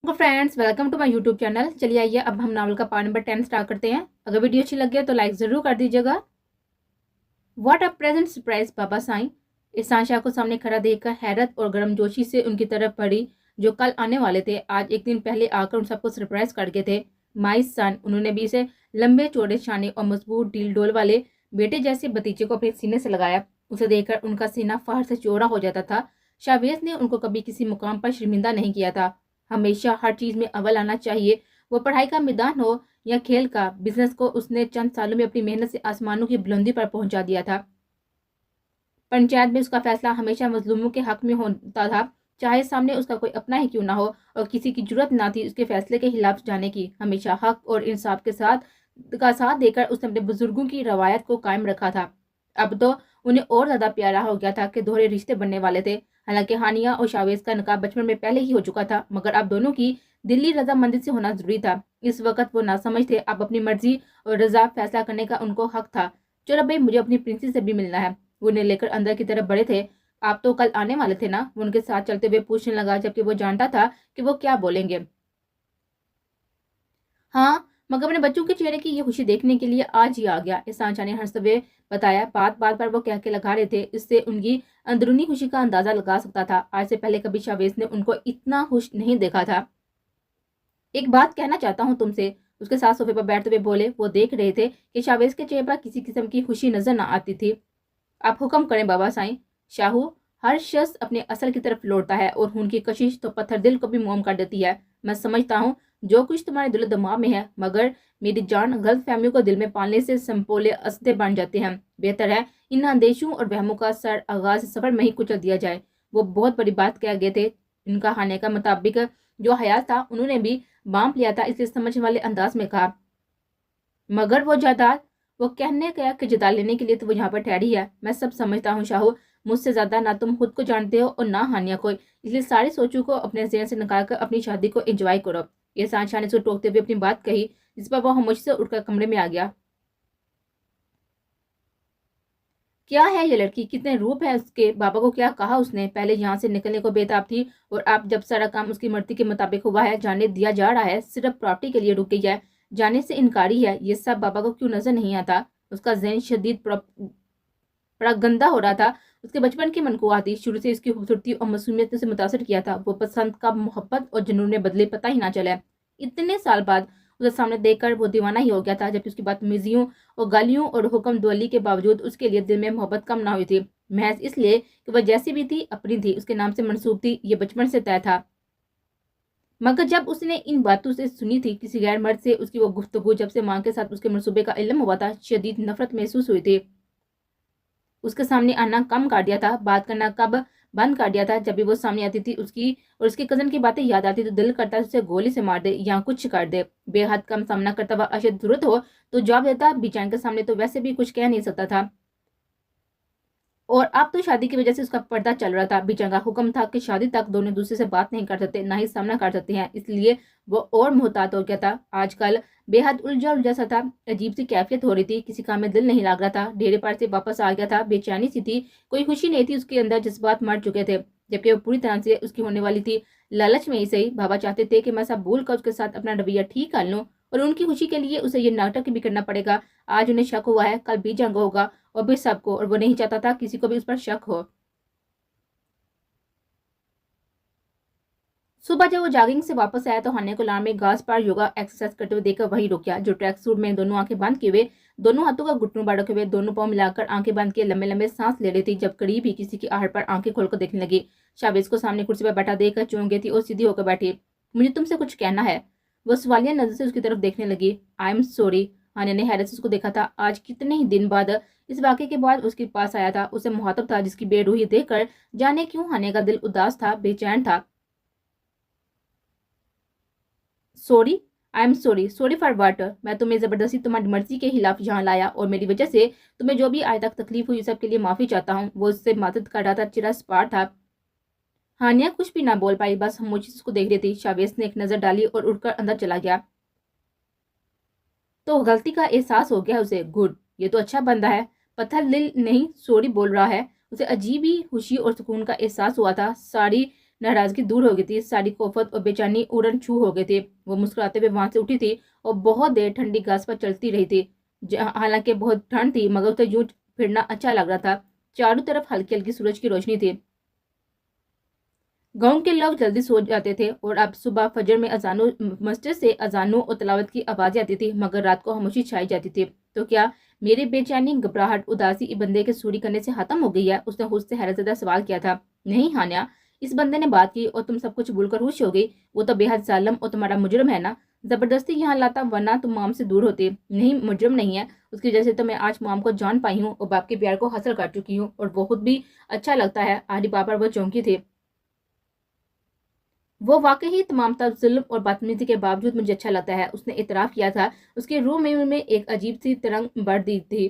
Friends, welcome to my YouTube channel. चलिए आइए अब हम नावल का पार्ट नंबर 10 स्टार्ट करते हैं। अगर वीडियो अच्छी लगे तो लाइक जरूर कर दीजिएगा। व्हाट अ प्रेजेंट सरप्राइज बाबा साईं। ईशान शाह को सामने खड़ा देखकर हैरत और गर्मजोशी से उनकी तरफ बढ़ी। जो कल आने वाले थे आज एक दिन पहले आकर उन सबको सरप्राइज कर गए थे। माई सन, उन्होंने भी इसे लंबे चौड़े शाने और मजबूत डील डोल वाले बेटे जैसे भतीजे को अपने सीने से लगाया। उसे देखकर उनका सीना फहर से चौड़ा हो जाता था। शाहवेज ने उनको कभी किसी मुकाम पर शर्मिंदा नहीं किया था। हमेशा हर चीज में अव्वल आना चाहिए, वो पढ़ाई का मैदान हो या खेल का। बिजनेस को उसने चंद सालों में अपनी मेहनत से आसमानों की बुलंदी पर पहुंचा दिया था। पंचायत में उसका फैसला हमेशा मजलूमों के हक में होता था, चाहे सामने उसका कोई अपना ही क्यों ना हो, और किसी की जरूरत ना थी उसके फैसले के खिलाफ जाने की। हमेशा हक और इंसाफ के साथ देकर उसने अपने बुजुर्गों की रवायत को कायम रखा था। अब तो उन्हें और ज्यादा प्यारा हो गया था कि दोहरे रिश्ते बनने वाले थे। हालांकि हानिया और शावेज का निकाह बचपन में पहले ही हो चुका था, मगर अब दोनों की दिल्ली रजामंदी से होना जरूरी था। इस वक्त वो नासमझ थे। अब अपनी मर्जी और रजा फैसला करने का उनको हक था। चलो भाई, मुझे अपनी प्रिंसेस से भी मिलना है। वो उन्हें लेकर अंदर की तरफ बढ़े थे। आप तो कल आने वाले थे ना, वो उनके साथ चलते हुए पूछने लगा, जबकि वो जानता था कि वो क्या बोलेंगे। हाँ, मगर अपने बच्चों के चेहरे की ये खुशी देखने के लिए आज ही आ गया, एहसान शाह ने हंसते हुए बताया। बात बात पर वो कह के लगा रहे थे, इससे उनकी अंदरूनी खुशी का अंदाजा लगा सकता था। आज से पहले कभी शाहवेज ने उनको इतना खुश नहीं देखा था। एक बात कहना चाहता हूँ तुमसे, उसके साथ सोफे पर बैठते हुए बोले। वो देख रहे थे कि शाहवेज के चेहरे पर किसी किस्म की खुशी नजर न आती थी। आप हुक्म करें बाबा साईं। शाहू, हर शख्स अपने असल की तरफ लौटता है और खून की कशिश तो पत्थर दिल को भी मोम कर देती है। मैं समझता हूँ जो कुछ तुम्हारे दिल दिमाग में है, मगर मेरी जान गलत फहमियों को दिल में पालने से संपोले असदे बन जाते हैं। बेहतर है इन अंदेशों और वहमों का सर आगाज सफर में ही कुचल दिया जाए। वो बहुत बड़ी बात कह गए थे। इनका हाने का मुताबिक जो हयात था उन्होंने भी बांप लिया था, इसलिए समझने वाले अंदाज में कहा, मगर वो जायदाद, वो कहने गया कि जता लेने के लिए तो वो यहाँ पर ठहरी है। मैं सब समझता हूँ शाहू, मुझसे ज्यादा ना तुम खुद को जानते हो और ना हानिया को, इसलिए सारी सोचों को अपने जहन से निकाल कर अपनी शादी को एंजॉय करो। ये शाह ने उसको टोकते हुए अपनी बात कही, जिस पर वो खामोशी से उठकर कमरे में आ गया। क्या है ये लड़की, कितने रूप है उसके। बाबा को क्या कहा उसने। पहले यहाँ से निकलने को बेताब थी, और अब जब सारा काम उसकी मर्जी के मुताबिक हुआ है, जाने दिया जा रहा है, सिर्फ प्रॉपर्टी के लिए रुक गई है, जाने से इनकारी है। ये सब बाबा को क्यों नजर नहीं आता। उसका जहन शदीद बड़ा गंदा हो रहा था। उसके बचपन की मनकुआती शुरू से इसकी खूबसूरती और मासूमियत से मुतासर किया था। वो पसंद का मोहब्बत और जुनून में बदले पता ही ना चला। इतने साल बाद उसे सामने देखकर वो दीवाना ही हो गया था, जबकि उसकी बदतमीजियों और गालियों और हुक्म दुआली के बावजूद उसके लिए दिल में मोहब्बत कम ना हुई थी। महज इसलिए कि वह जैसी भी थी अपनी थी, उसके नाम से मंसूब थी, ये बचपन से तय था। मगर जब उसने इन बातों से सुनी थी किसी गैर मर्द से, उसकी वो गुफ्तगू, जब से मां के साथ उसके मंसूबे का इल्म हुआ था, शदीद नफरत महसूस हुई थी। उसके सामने आना कम कर दिया था, बात करना कब बंद कर दिया था। जब भी वो सामने आती थी उसकी और उसके कजन की बातें याद आती तो दिल करता उसे गोली से मार दे या कुछ कर दे। बेहद कम सामना करता हुआ अशद जरूरत हो तो जवाब देता, बेचैन के सामने तो वैसे भी कुछ कह नहीं सकता था। और अब तो शादी की वजह से उसका पर्दा चल रहा था। बीचा का हुक्म था कि शादी तक दोनों दूसरे से बात नहीं कर सकते, ना ही सामना कर सकते हैं, इसलिए वो और मोहतात हो गया था। आजकल बेहद उलझा उलझा सा था, अजीब सी कैफियत हो रही थी, किसी काम में दिल नहीं लग रहा था, ढेरे पर से वापस आ गया था, बेचैनी सी थी, कोई खुशी नहीं थी उसके अंदर, जज्बात मर चुके थे, जबकि वो पूरी तरह से उसकी होने वाली थी। लालच में ही सही, बाबा चाहते थे कि मैं सब भूल कर उसके साथ अपना रवैया ठीक कर लूं, और उनकी खुशी के लिए उसे ये नाटक भी करना पड़ेगा। आज उन्हें शक हुआ है, कल भी जंग होगा, और भी सबको, और वो नहीं चाहता था किसी को भी उस पर शक हो। सुबह जब वो जॉगिंग से वापस आया तो हान्या को लान में घास पर योगा एक्सरसाइज करते हुए देखकर वही रुक गया, जो ट्रैक सूट में दोनों आंखें बंद किए हुए, दोनों हाथों का घुटनों पर रखे हुए, दोनों पांव मिलाकर आंखें बंद किए लंबे लंबे सांस ले रही थी। जब करीब ही किसी की आहट पर आंखें खोलकर देखने लगी, शावेज को सामने कुर्सी पर बैठा देखकर चौंक गई थी और सीधी होकर बैठी। मुझे तुमसे कुछ कहना है। वो सवालिया नजर से उसकी तरफ देखने लगी। I am sorry. हान्या ने हैरत से उसको देखा था। आज कितने ही दिन बाद इस वाक्य के बाद उसके पास आया था, उसे मुहातब था, जिसकी बेरूही देखकर जाने क्यों हान्या का दिल उदास था, बेचैन था। Sorry, I am sorry. Sorry for वाट। मैं तुम्हें जबरदस्ती तुम्हारी मर्जी के खिलाफ यहाँ लाया, और मेरी वजह से तुम्हें जो भी आज तक तकलीफ हुई सब के लिए माफी चाहता हूँ। वो उससे मदद कर रहा था, चेहरा स्पार था। हानिया कुछ भी ना बोल पाई, बस खामोशी से उसको देख रही थी। शावेज ने एक नजर डाली और उठकर अंदर चला गया। तो गलती का एहसास हो गया उसे। गुड, ये तो अच्छा बंदा है। पत्थर दिल नहीं सॉरी बोल रहा है। उसे अजीब ही खुशी और सुकून का एहसास हुआ था। सारी नाराजगी दूर हो गई थी, सारी कोफत और बेचैनी उड़न छू हो गए थे। वो मुस्कुराते हुए वहां से उठी थी और बहुत देर ठंडी घास पर चलती रही थी। हालांकि बहुत ठंड थी मगर उसे यूं फिरना अच्छा लग रहा था। चारों तरफ हल्की हल्की सूरज की रोशनी थी। गांव के लोग जल्दी सो जाते थे और अब सुबह फजर में अजानों, मस्जिद से अजानों और तलावत की आवाजें आती थी, मगर रात को खामोशी छाई जाती थी। तो क्या मेरी बेचैनी, घबराहट, उदासी बंदे के चोरी करने से खत्म हो गई है? उसने खुद से हैरतजदा सवाल किया था। नहीं हानिया, इस बंदे ने बात की और तुम सब कुछ भूलकर खुश हो गई। वो तो बेहद जालिम और तुम्हारा मुजरम है ना, जबरदस्ती यहाँ लाता, वरना तुम माम से दूर होती। नहीं, मुजरम नहीं है, उसकी वजह से तो मैं आज माम को जान पाई हूँ और बाप के प्यार को हासिल कर चुकी हूँ, और वो खुद भी अच्छा लगता है। आरी पापा वो चौंकी थे। वो वाकई तमाम तर जुल्म और बदतमीजी के बावजूद मुझे अच्छा लगता है, उसने इतराफ किया था। उसके रूह में एक अजीब सी तरंग बढ़ दी थी।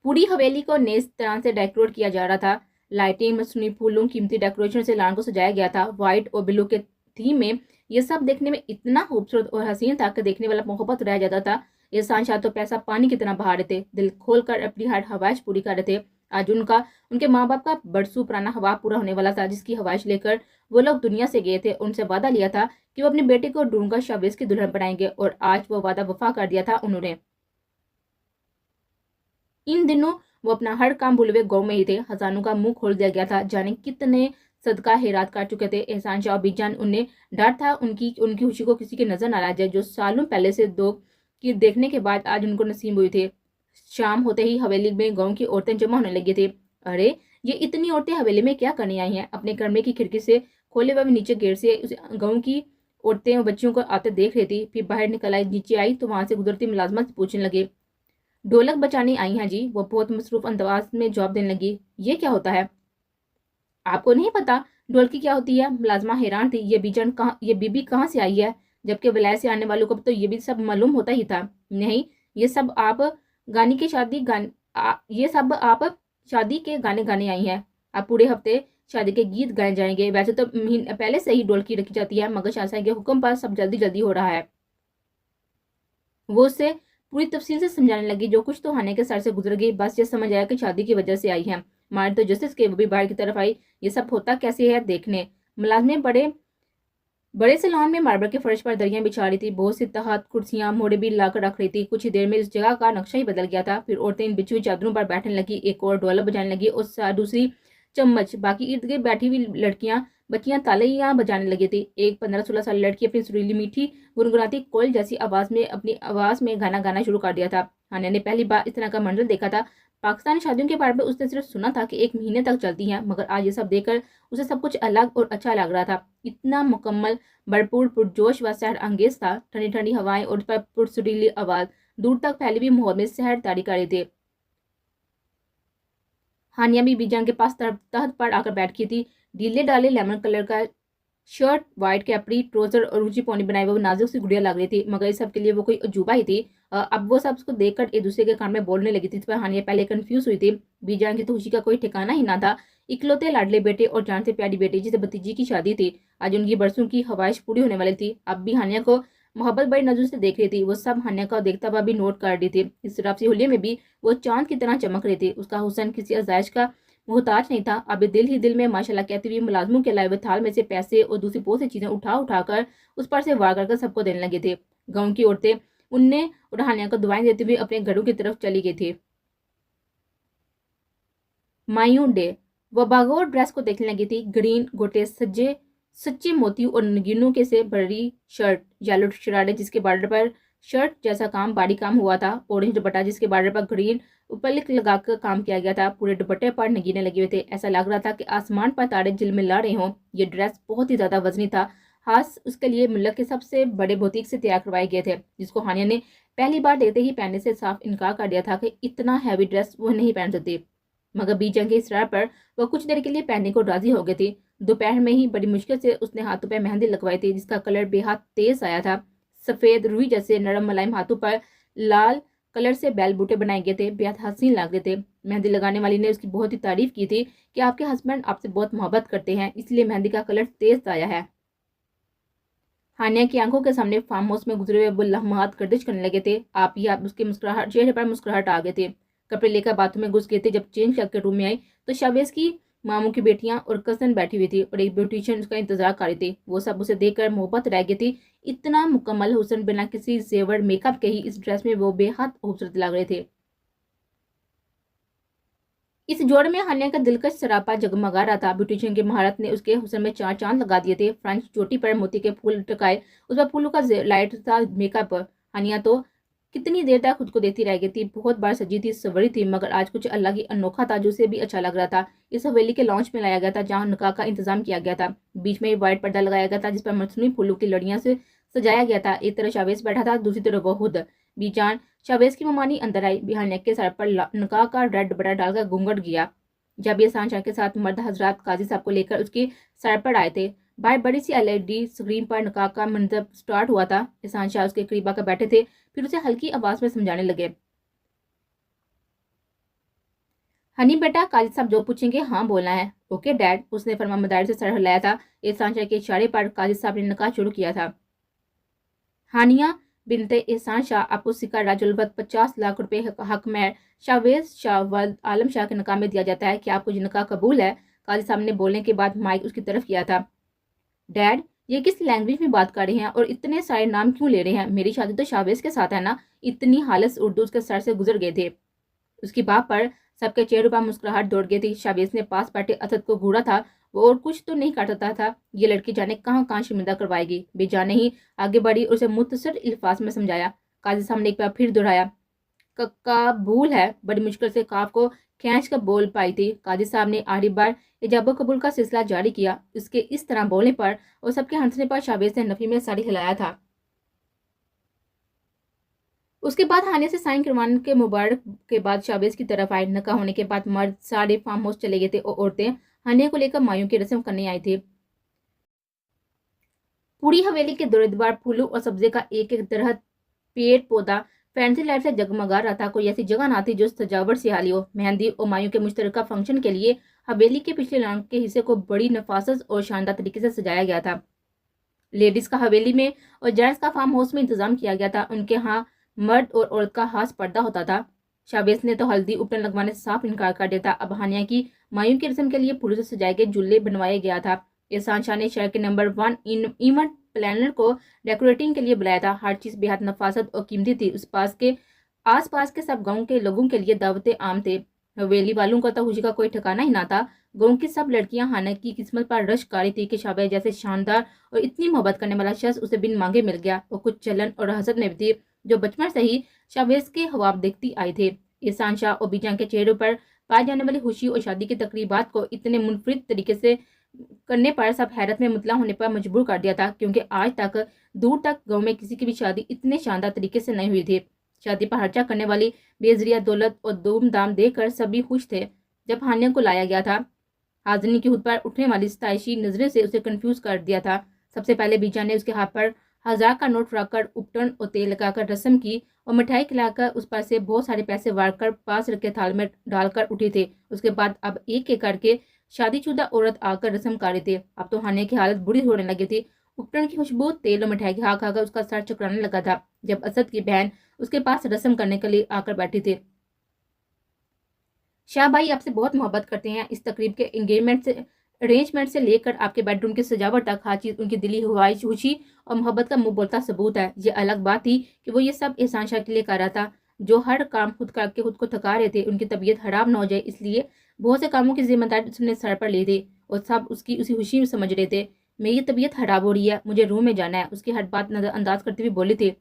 पूरी हवेली को नई तरह से डेकोरेट किया जा रहा था। लाइटिंग, मसनूई फूलों, कीमती डेकोरेशन से लॉन को सजाया गया था। व्हाइट और ब्लू के थीम में ये सब देखने में इतना खूबसूरत और हसीन था कि देखने वाला मोहब्बत रह जाता था। ये शाह तो पैसा पानी की तरह बहा रहे थे, दिल खोल कर अपनी हर ख्वाहिश पूरी कर रहे थे। आज उनके माँ बाप का बरसों पुराना ख्वाब पूरा होने वाला था, जिसकी ख्वाहिश लेकर वो लोग दुनिया से गए थे। उनसे वादा लिया था कि वो अपनी बेटी को ढूंढकर शहवेज की दुल्हन बनाएंगे, और आज वो वादा वफा कर दिया था उन्होंने। इन दिनों वो अपना हर काम भूले हुए गाँव में ही थे। खजानों का मुंह खोल दिया गया था, जाने कितने सदका हेरात कर चुके थे। एहसान शाह बीजान, उन्हें डर था उनकी उनकी खुशी को किसी की नजर ना आ जाए, जो सालों पहले से दो की देखने के बाद आज उनको नसीब हुई थे। शाम होते ही हवेली में गांव की औरतें जमा होने लगी थी। अरे, ये इतनी औरतें हवेली में क्या करने आई हैं? अपने कमरे की खिड़की से खोले हुए नीचे गेट से गाँव की औरतें और बच्चियों को आते देख रही थी। फिर बाहर निकल आई, नीचे आई तो वहां से गुजरती मुलाजमत पूछने लगे, ढोलक बजाने आई हैं जी? वो बहुत मसरूफ अंदाज में जवाब देने लगी। ये क्या होता है? आपको नहीं पता ढोलकी क्या होती है? मुलाजमा हैरान थी। ये बीबी कहाँ से आई है? जबकि विलायत से आने वालों को तो ये भी सब मालूम होता ही था। नहीं, ये सब आप गानी की शादी गान ये सब आप शादी के गाने गाने आई हैं। आप पूरे हफ्ते शादी के गीत गाए जाएंगे। वैसे तो महीने पहले से ही ढोलकी रखी जाती है, मगर शाह के हुक्म पर सब जल्दी जल्दी हो रहा है। वो उससे पूरी तफसील से समझाने लगी। जो कुछ तो हाने के सर से गुजर गई, बस ये समझ आया कि शादी की वजह से आई है। मारे तो जस्टिस के वो भी बाहर की तरफ आई, ये सब होता कैसे है देखने। मुलाजमें बड़े बड़े से लॉन में मार्बल के फर्श पर दरियां बिछा रही थी। बहुत सी तहत कुर्सियां मोड़े भी लाकर रख रही थी। कुछ ही देर में इस जगह का नक्शा ही बदल गया था। फिर औरतें इन बिछी हुई चादरों पर बैठने लगी, एक और ढोलक बजाने लगी और दूसरी चम्मच। बाकी इर्द गिर्द बैठी हुई लड़कियां बच्चियां तालियां बजाने लगी थी। एक 15-16 साल लड़की अपनी सुरीली मीठी गुनगुनाती कोयल जैसी अपनी आवाज में गाना गाना शुरू कर दिया था। हानिया ने पहली बार इस तरह का मंजर देखा था। पाकिस्तानी शादियों के बारे में उसने सिर्फ सुना था कि 1 महीने तक चलती हैं, मगर आज ये सब देखकर उसे सब कुछ अलग और अच्छा लग रहा था। इतना मुकम्मल, भरपूर, पुरजोश व सहर अंगेज था। ठंडी ठंडी हवाएं और उस पर पुरसुरीली आवाज दूर तक फैली हुई माहौल में सहर तारी कर रही थी। हानिया भी बीजान के पास तहत पर आकर बैठ की थी। ढीले डाले लेमन कलर का शर्ट, व्हाइट कैपरी, ट्राउजर और ऊंची पौनी बनाई वो नाजुक सी गुड़िया लग रही थी, मगर इस सब के लिए वो कोई अजूबा ही थी। अब वो सब उसको देखकर एक दूसरे के कान में बोलने लगी थी। इस पर हानिया पहले कंफ्यूज हुई थी। बीजान की तो खुशी का कोई ठिकाना ही ना था। इकलौते लाडले बेटे और जान से प्यारी बेटी जिसे भतीजी की शादी थी, आज उनकी बरसों की ख्वाहिश पूरी होने वाली थी। अब भी हानिया को मोहब्बत बड़ी नजर से देख रही थी। वो सब हानिया का देखता हुआ भी नोट कर रही थी। इस तरफ से होलिये में भी वो चांद की तरह चमक रही थी। उसका हुस्न किसी आज़ाइश का मोहताज नहीं था। अब दिल ही दिल में माशाल्लाह कहती हुई मुलाजमों के लाए हुए थाल में से पैसे और दूसरी बहुत सी चीजें उठा उठाकर उस पर से वार कर सबको देने लगे थे। गांव की औरतें उनने और हानिया को दुआएं देते हुए अपने घरों की तरफ चली गई थी। मायूं डे, वह बागोर ड्रेस को देखने लगी थी। ग्रीन गोटे सज्जे सच्चे मोती और नगीनों के से भरी शर्ट, येलो शरारे जिसके बॉर्डर पर शर्ट जैसा काम बारीक काम हुआ था, ऑरेंज दुपट्टा जिसके बॉर्डर पर ग्रीन उपलिक लगाकर काम किया गया था। पूरे दुपट्टे पर नगीने लगे हुए थे। ऐसा लग रहा था कि आसमान पर तारे झिलमिला रहे हों। ये ड्रेस बहुत ही ज्यादा वजनी था। खास उसके लिए मुल्क के सबसे बड़े बुटीक से तैयार करवाए गए थे, जिसको हानिया ने पहली बार देखते ही पहनने से साफ इनकार कर दिया था कि इतना हैवी ड्रेस वो नहीं पहन सकती। मगर बीजन के इसरार पर वह कुछ देर के लिए पहनने को राजी हो गई थी। दोपहर में ही बड़ी मुश्किल से उसने हाथों पर मेहंदी लगवाई थी, जिसका कलर बेहद तेज आया था। सफेद रुई जैसे नरम मुलायम हाथों पर लाल कलर से बैल बूटे बनाए गए थे, बेहद हसीन लग रहे थे। मेहंदी लगाने वाली ने उसकी बहुत ही तारीफ की थी कि आपके हस्बैंड आपसे बहुत मोहब्बत करते हैं, इसलिए मेहंदी का कलर तेज आया है। हानिया की आंखों के सामने फार्म हाउस में गुजरे हुए वो लम्हात गर्दिश करने लगे थे। आप ही आप उसके चेहरे पर मुस्कुराहट आ गए थे। कपड़े लेकर बाथरूम में घुस गए थे। जब चेंज करके रूम में आई तो शाहवेज की मामू की बेटियां और कजन बैठी हुई थी और एक ब्यूटिशियन उसका इंतजार कर रही थी। वो सब उसे देखकर मोहब्बत रह गई थी। इतना मुकम्मल हुस्न, बिना किसी जेवर मेकअप के ही इस ड्रेस में वो बेहद खूबसूरत लग रहे थे। इस जोड़ में हान्या का दिलकश सरापा जगमगा रहा था। ब्यूटिशियन की महारत ने उसके हुस्न में चार चांद लगा दिए थे। फ्रेंच चोटी पर मोती के फूल टकाए, उस पर फूलों का लाइट था मेकअप। हानिया तो कितनी देर तक खुद को देखती रह गई थी। बहुत बार सजी थी, सवरी थी, मगर आज कुछ अलग ही अनोखा था जो उसे भी अच्छा लग रहा था। इस हवेली के लॉन्च में लाया गया था जहाँ निकाह का इंतजाम किया गया था। बीच में व्हाइट पर्दा लगाया गया था जिस पर मसनूई फूलों की लड़ियां से सजाया गया था। एक तरफ शावेज बैठा था, दूसरी तरफ वो खुद। बीजान शावेज की ममानी अंदर आई। बिहार के सर पर निकाह का रेड बड़ा डालकर घूंघट गया। जब ये सांशा के साथ मर्द हजरात काजी साहब को लेकर उसके सर पर आए थे, बाहर बड़ी सी एलईडी स्क्रीन पर निकाह का मंजर स्टार्ट हुआ था। एहसान शाह उसके करीब आकर बैठे थे, फिर उसे हल्की आवाज में समझाने लगे। हनी बेटा, काजी साहब जो पूछेंगे हाँ बोलना है। ओके डैड, उसने फरमाबरदारी से सर हिलाया था। एहसान शाह के इशारे पर काजी साहब ने निकाह शुरू किया था। हानिया बिनते एहसान शाह आपको सिक्का राजुलवत 50 लाख रुपए हक में शावेज शाह वल्द आलम शाह के निकाह में दिया जाता है। क्या आपको ये निकाह कबूल है? काजी साहब ने बोलने के बाद माइक उसकी तरफ किया था। डैड, ये किस लैंग्वेज में बात कर रहे हैं और इतने सारे नाम क्यों ले रहे हैं? मेरी शादी तो शावेज के साथ है ना। इतनी हालत उर्दू उसके सर से गुजर गए थे। उसकी बात पर सबके चेहरों पर मुस्कुराहट दौड़ गई थी। शावेज ने पास बैठे असद को घूरा था। वो और कुछ तो नहीं काटता था। ये लड़की जाने कहाँ कहाँ शर्मिंदा करवाएगी। बेजाने ही आगे बढ़ी और उसे मुख्तसर अल्फाज में समझाया। काजी साहब ने एक बार फिर दोहराया। कक्का भूल है। बड़ी मुश्किल से काफ को खींच कर बोल पाई थी। काजी साहब ने आखिरी बार इजाबो कबूल का सिलसिला जारी किया। उसके इस तरह बोलने पर और सबके हंसने पर शावेज ने नफी में साड़ी हिलाया था। उसके बाद हानिया से साइन करवाने के मुबारक के बाद शावेज की तरफ आए। निकाह होने के बाद मर्द सारे फार्म हाउस चले गए थे और औरतें हानिया को लेकर मायूं की रस्म करने आई थी। पूरी हवेली के दौरे द्वार फूलों और सब्जे का एक एक दरख्त, पेड़ पौधा फैंसी लाइट से जगमगा रहा था। कोई ऐसी जगह ना थी जो सजावट से हाली हो। मेहंदी और मायूं के मुश्तरका फंक्शन के लिए हवेली के पिछले लॉन के हिस्से को बड़ी नफासत और शानदार तरीके से सजाया गया था। लेडीज का हवेली में और जेंट्स का फार्म हाउस में इंतजाम किया गया था। उनके यहाँ मर्द और औरत का खास पर्दा होता था। शावेज ने तो हल्दी उपटन लगवाने से साफ इनकार कर दिया था। अब हानिया की मायूं की रस्म के लिए फूलों से सजाए गए जुल्ले बनवाया गया था। एहसान शाह ने शहर के नंबर 1 इवेंट प्लानर को डेकोरेटिंग के लिए बुलाया था। हर चीज बेहद नफासत और कीमती थी। उस आस पास के सब गांव के लोगों के लिए दावतें आम थे। हवेली वालों का तो खुशी का कोई ठिकाना ही ना था। गांव की सब लड़कियां हानिया की किस्मत पर रश कारी थी कि शावेज जैसे शानदार और इतनी मोहब्बत करने वाला शख्स उसे बिन मांगे मिल गया। और कुछ चलन और हसद में भी थी जो बचपन से ही शावेज के ख्वाब देखती आए थे। एहसान शाह और बीजान के चेहरों पर पाई जाने वाली खुशी और शादी की तकरीबात को इतने मुनफरिद तरीके से करने पर सब हैरत में मुतला होने पर मजबूर कर दिया था, क्योंकि आज तक दूर तक गांव में किसी की भी शादी इतने शानदार तरीके से नहीं हुई थी। शादी पर खर्चा करने वाली बेजरिया दौलत और धूमधाम देखकर सभी खुश थे। जब हानिया को लाया गया था, हाजनी की खुद पर उठने वाली सताइशी नजरें से उसे कंफ्यूज कर दिया था। सबसे पहले बीजा ने उसके हाथ पर 1000 का नोट रखकर उपटन और तेल लगाकर रस्म की और मिठाई खिलाकर उस पर से बहुत सारे पैसे वार कर पास रखे थाल में डालकर उठी थे। उसके बाद अब एक एक करके शादीशुदा औरत आकर रस्म कर रही थी। अब तो हानिया की हालत बुरी होने लगी थी। उपटन की खुशबू तेल और मिठाई खा खाकर उसका सर चकराने लगा था। जब असद की बहन उसके पास रस्म करने के लिए आकर बैठी थी। शाह भाई आपसे बहुत मोहब्बत करते हैं। इस तकरीब के एंगेजमेंट से अरेंजमेंट से लेकर आपके बेडरूम की सजावट तक हर चीज उनकी दिली ख्वाहिश, खुशी और मोहब्बत का मुंह बोलता सबूत है। ये अलग बात थी कि वो ये सब एहसान शाह के लिए कर रहा था, जो हर काम खुद करके खुद को थका रहे थे। उनकी तबीयत खराब ना हो जाए इसलिए बहुत से कामों की जिम्मेदारी उसने सर पर ली थी और सब उसकी उसी खुशी में समझ रहे थे। मेरी तबीयत खराब हो रही है, मुझे रूम में जाना है, उसकी हर बात नजरअंदाज करते हुए बोली थी।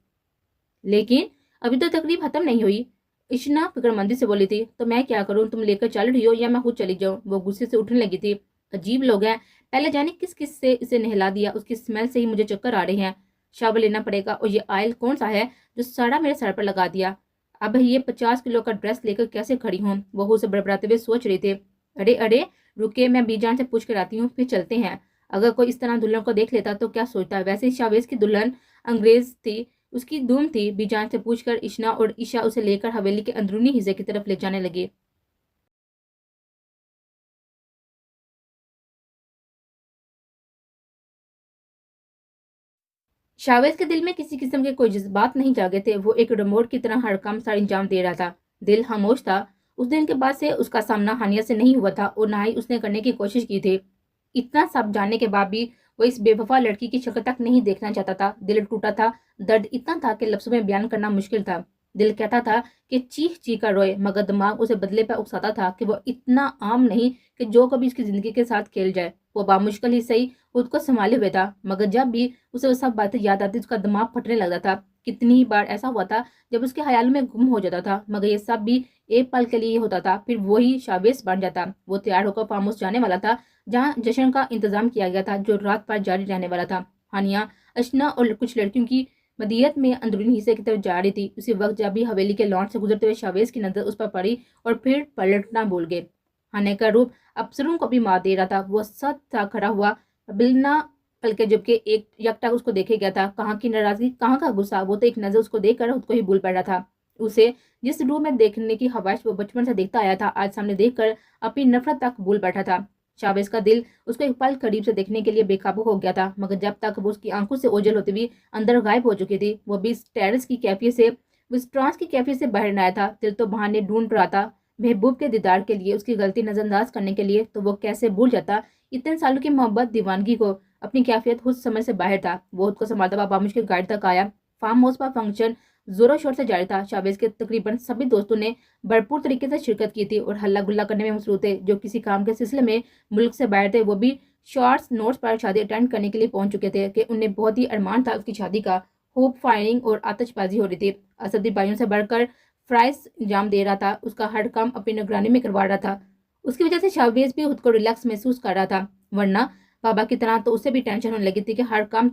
लेकिन अभी तो तकरीब खत्म नहीं हुई, इशना फिक्रमंदी से बोली थी। तो मैं क्या करूं, तुम लेकर चल रही हो या मैं खुद चली जाऊं? वो गुस्से से उठने लगी थी। अजीब लोग हैं, पहले जाने किस किस से इसे नहला दिया, उसकी स्मेल से ही मुझे चक्कर आ रहे हैं। शावर लेना पड़ेगा। और ये आयल कौन सा है जो साड़ा मेरे सर पर लगा दिया? अब ये 50 किलो का ड्रेस लेकर कैसे खड़ी हूँ? बहू से बड़बड़ाते हुए सोच रहे थे। अरे अरे रुके, मैं बीजान से पूछ कर आती हूँ, फिर चलते हैं। अगर कोई इस तरह दुल्हन को देख लेता तो क्या सोचता? वैसे ही शावेज की दुल्हन अंग्रेज थी, उसकी धूम थी। बीजान से पूछकर इशना और ईशा उसे लेकर हवेली के अंदरूनी हिस्से की तरफ ले जाने लगे। शावेज के दिल में किसी किस्म के कोई जज्बात नहीं जागे थे। वो एक रिमोट की तरह हर काम सार अंजाम दे रहा था। दिल खामोश था اس دن کے بعد سے اس کا سامنا ہانیہ سے نہیں ہوا تھا اور نہ ہی اس نے کرنے کی کوشش کی تھی۔ اتنا سب جاننے کے بعد بھی وہ اس بے وفا لڑکی کی شکل تک نہیں دیکھنا چاہتا تھا۔ دل ٹوٹا تھا، درد اتنا تھا کہ لفظوں میں بیان کرنا مشکل تھا۔ دل کہتا تھا کہ چیخ چیخ کر روئے، مگر دماغ اسے بدلے پہ اکساتا تھا کہ وہ اتنا عام نہیں کہ جو کبھی اس کی زندگی کے ساتھ کھیل جائے۔ وہ بامشکل ہی صحیح خود کو سنبھالے ہوئے تھا، مگر جب بھی اسے وہ سب باتیں یاد آتی اس کا دماغ پھٹنے لگتا تھا۔ کتنی ہی بار ایسا ہوا تھا جب اس کے خیال میں گم ہو جاتا تھا، مگر یہ سب بھی ایک پل کے لیے ہوتا تھا، پھر وہی شاویز بن جاتا۔ وہ تیار ہو کر فارم ہاؤس جانے والا تھا جہاں جشن کا انتظام کیا گیا تھا، جو رات بھر جاری رہنے والا تھا۔ ہانیہ اشنا اور کچھ لڑکیوں کی مدیت میں اندرونی حصے کی طرف جا رہی تھی۔ اسی وقت جب بھی حویلی کے لان سے گزرتے ہوئے شاویز کی نظر اس پر پڑی اور پھر پلٹنا بھول گئے۔ ہانیہ کا روپ افسروں کو بھی مات دے رہا تھا۔ وہ سچ تھا کھڑا ہوا بلنا بلکہ جبکہ ایک یکٹا اس کو دیکھے گیا تھا۔ کہاں کی ناراضگی، کہاں کا غصہ، وہ تو ایک نظر اس کو دیکھ کر خود کو ہی بھول پڑ رہا تھا۔ اسے جس روح میں دیکھنے کی خواہش وہ بچپن سے دیکھتا آیا تھا، آج سامنے دیکھ کر اپنی نفرت تک بھول بیٹھا تھا۔ شاویز کا دل اس کو ایک پل قریب سے دیکھنے کے لیے بے قابو ہو گیا تھا، مگر جب تک وہ اس کی آنکھوں سے اوجھل ہوتی ہوئی اندر غائب ہو چکی تھی، وہ بھی اس ٹرانس کی کیفیت سے باہر نہ آیا تھا۔ دل تو بہانے ڈھونڈ رہا تھا محبوب کے دیدار کے لیے، اس کی غلطی نظر انداز کرنے کے لیے، تو وہ کیسے بھول جاتا اتنے سالوں کی محبت دیوانگی کو۔ اپنی کیفیت خود سمجھ سے باہر تھا۔ وہ خود کو سنبھالتا ہوا بامشکل گاڑی تک آیا۔ فارم ہاؤس پر فنکشن زور و شور سے جاری تھا۔ شاویز کے تقریباً سبھی دوستوں نے بھرپور طریقے سے شرکت کی تھی اور ہلہ گلہ کرنے میں مصروف تھے۔ جو کسی کام کے سلسلے میں ملک سے باہر تھے وہ بھی شارٹس نوٹس پر شادی اٹینڈ کرنے کے لیے پہنچ چکے تھے کہ انہیں بہت ہی ارمان تھا اس کی شادی کا۔ خوب فائرنگ اور آتش بازی ہو رہی تھی۔ اسدی بھائیوں سے بڑھ کر فرائز انجام دے رہا تھا، اس کا ہر کام اپنی نگرانی میں کروا رہا تھا۔ اس کی وجہ سے شاویز بھی خود کو ریلیکس محسوس کر رہا تھا، ورنہ بابا کی طرح تو اسے بھی ٹینشن ہونے لگی تھی کہ ہر کام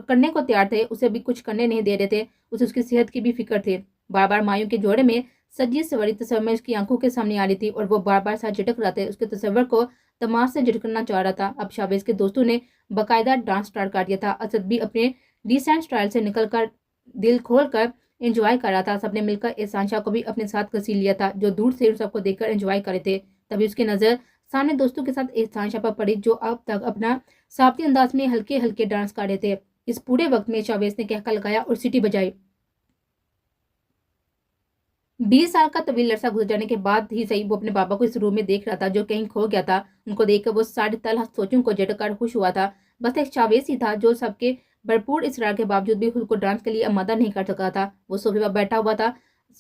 کرنے کو تیار تھے، اسے بھی کچھ کرنے نہیں دے رہے تھے۔ اسے اس کی صحت کی بھی فکر تھی۔ بار بار مایوں کے جوڑے میں سجی سوری تصور میں اس کی آنکھوں کے سامنے آ رہی تھی اور وہ بار بار ساتھ جھٹک رہا تھا، اس کے تصور کو دماغ سے جھٹکنا چاہ رہا تھا۔ اب شاویز کے دوستوں نے باقاعدہ ڈانس سٹارٹ کر دیا تھا۔ اسد بھی اپنے ڈیسنٹ سٹائل سے نکل کر دل کھول کر انجوائے کر رہا تھا۔ سب نے مل کر احسان شاہ کو بھی اپنے ساتھ گھسیٹ لیا تھا، جو دور سے سب کو دیکھ کر انجوائے کر رہے تھے۔ تبھی اس کی نظر سامنے دوستوں کے ساتھ احسان شاہ پر پڑی، جو اب تک اپنا صافتی انداز میں ہلکے ہلکے ڈانس کر رہے تھے۔ اس پورے وقت میں شاویز نے کہکا لگایا اور سیٹی بجائی۔ 20 سال کا طویل عرصہ گزر جانے کے بعد ہی صحیح وہ اپنے بابا کو اس روم میں دیکھ رہا تھا جو کہیں کھو گیا تھا۔ ان کو دیکھ کر وہ ساڑھے تلخ سوچوں کو جھٹک کر خوش ہوا تھا۔ بس ایک شاویز ہی تھا جو سب کے بھرپور اصرار کے باوجود بھی خود کو ڈانس کے لیے آمادہ نہیں کر سکا تھا۔ وہ صوفے پر بیٹھا ہوا تھا،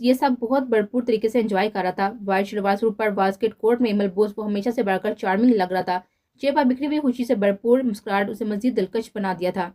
یہ سب بہت بھرپور طریقے سے انجوائے کر رہا تھا۔ وائٹ شلوار سوٹ پر واسکٹ کوٹ میں ملبوس وہ ہمیشہ سے بڑھ کر چارمنگ لگ رہا تھا۔ چہرے پر بکھری ہوئی خوشی سے بھرپور مسکراہٹ اسے مزید دلکش بنا دیا تھا۔